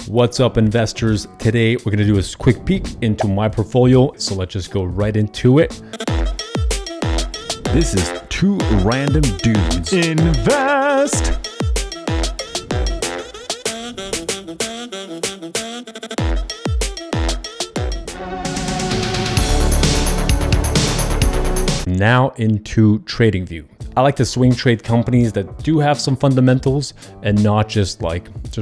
What's up, investors? Today we're gonna do a quick peek into my portfolio, so let's just go right into it. This is Two Random Dudes Invest. Now into TradingView. I like to swing trade companies that do have some fundamentals and not just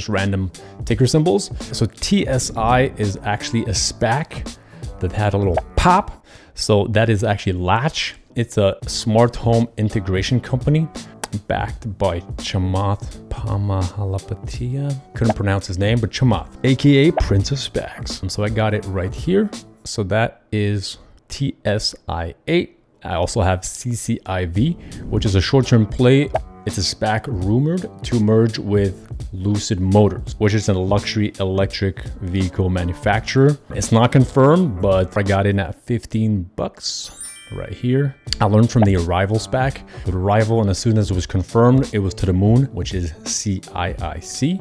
random ticker symbols. So TSI is actually a SPAC that had a little pop. So that is actually Latch. It's a smart home integration company backed by Chamath Palihapitiya. Couldn't pronounce his name, but Chamath, aka Prince of SPACs. So I got it right here. So that is TSI8. I also have CCIV, which is a short-term play. It's a SPAC rumored to merge with Lucid Motors, which is a luxury electric vehicle manufacturer. It's not confirmed, but I got in at 15 bucks right here. I learned from the Arrival SPAC. With Arrival, and as soon as it was confirmed, it was to the moon, which is CIIC.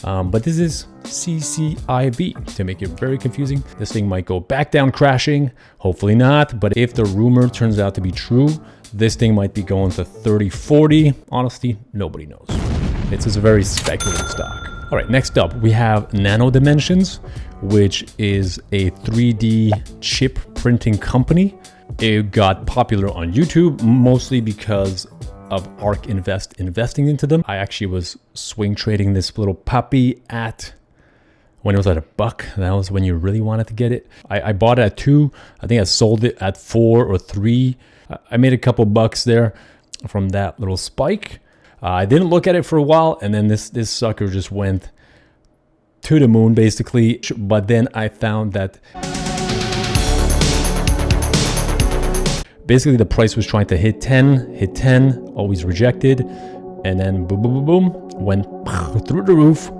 But this is CCIV to make it very confusing. This thing might go back down crashing, hopefully not. But if the rumor turns out to be true, this thing might be going to 30, 40. Honestly, nobody knows. It's just a very speculative stock. All right, next up, we have Nano Dimensions, which is a 3D chip printing company. It got popular on YouTube, mostly because of ARK Invest investing into them. I actually was swing trading this little puppy when it was at $1. That was when you really wanted to get it. I bought it at 2. I think I sold it at 4 or 3. I made a couple bucks there from that little spike. I didn't look at it for a while, and then this sucker just went to the moon basically. But then I found that basically the price was trying to hit 10, always rejected, and then boom, boom, boom, boom, went through the roof.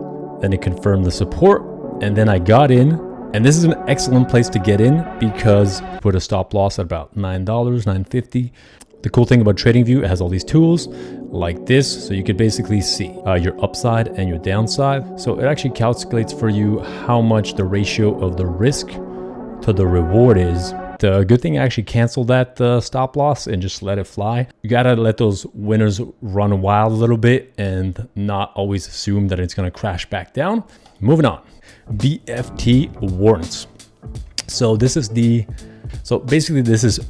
Then it confirmed the support, and then I got in. And this is an excellent place to get in because I put a stop loss at about $9, $9.50. The cool thing about TradingView, it has all these tools like this, so you could basically see your upside and your downside. So it actually calculates for you how much the ratio of the risk to the reward is. The good thing, I actually canceled that stop loss and just let it fly. You gotta let those winners run wild a little bit and not always assume that it's gonna crash back down. Moving on, BFT warrants. So this is basically this is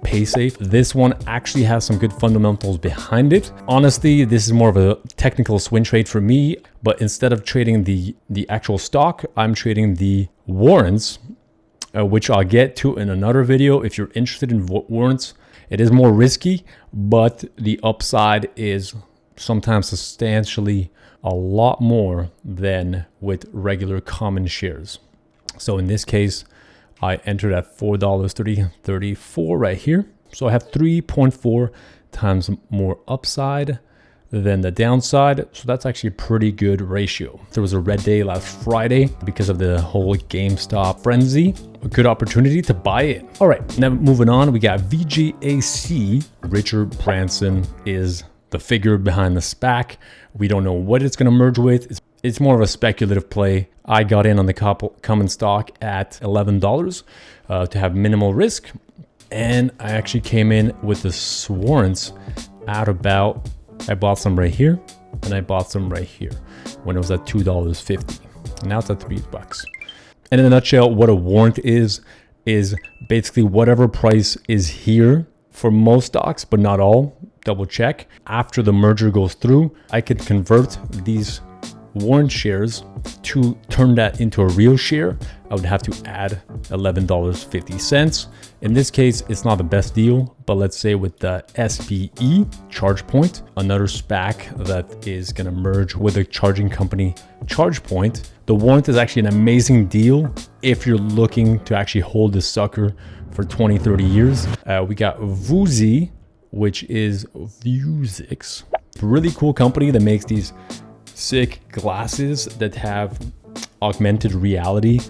PaySafe. This one actually has some good fundamentals behind it. Honestly, this is more of a technical swing trade for me, but instead of trading the actual stock, I'm trading the warrants, which I'll get to in another video. If you're interested in warrants, it is more risky, but the upside is sometimes substantially a lot more than with regular common shares. So in this case, I entered at $4.34 right here. So I have 3.4 times more upside than the downside. So that's actually a pretty good ratio. There was a red day last Friday because of the whole GameStop frenzy. A good opportunity to buy it. All right, now moving on, we got VGAC. Richard Branson is the figure behind the SPAC. We don't know what it's going to merge with. It's more of a speculative play. I got in on the common stock at $11 to have minimal risk. And I actually came in with the warrants at about, I bought some right here and I bought some right here when it was at $2.50. Now it's at $3. And in a nutshell, what a warrant is basically whatever price is here for most stocks, but not all. Double check. After the merger goes through, I could convert these warrant shares to turn that into a real share. I would have to add $11.50. In this case, it's not the best deal, but let's say with the SPE, ChargePoint, another SPAC that is going to merge with a charging company, ChargePoint, the warrant is actually an amazing deal if you're looking to actually hold this sucker for 20, 30 years. We got Vuzi, which is Vuzix, really cool company that makes these sick glasses that have augmented reality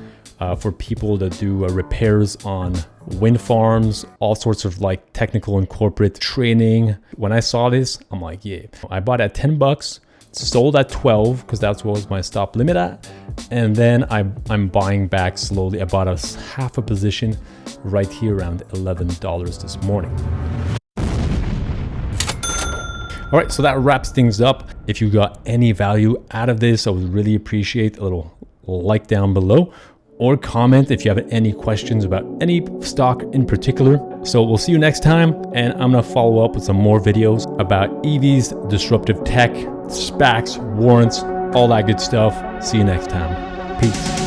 for people that do repairs on wind farms, all sorts of like technical and corporate training. When I saw this, I'm like, yeah. I bought at $10 sold at 12 because that's what was my stop limit at, and then I'm buying back slowly. I bought a half a position right here around $11 this morning. All right, so that wraps things up. If you got any value out of this, I would really appreciate a little like down below, or comment if you have any questions about any stock in particular. So we'll see you next time, and I'm gonna follow up with some more videos about EVs, disruptive tech, SPACs, warrants, all that good stuff. See you next time. Peace.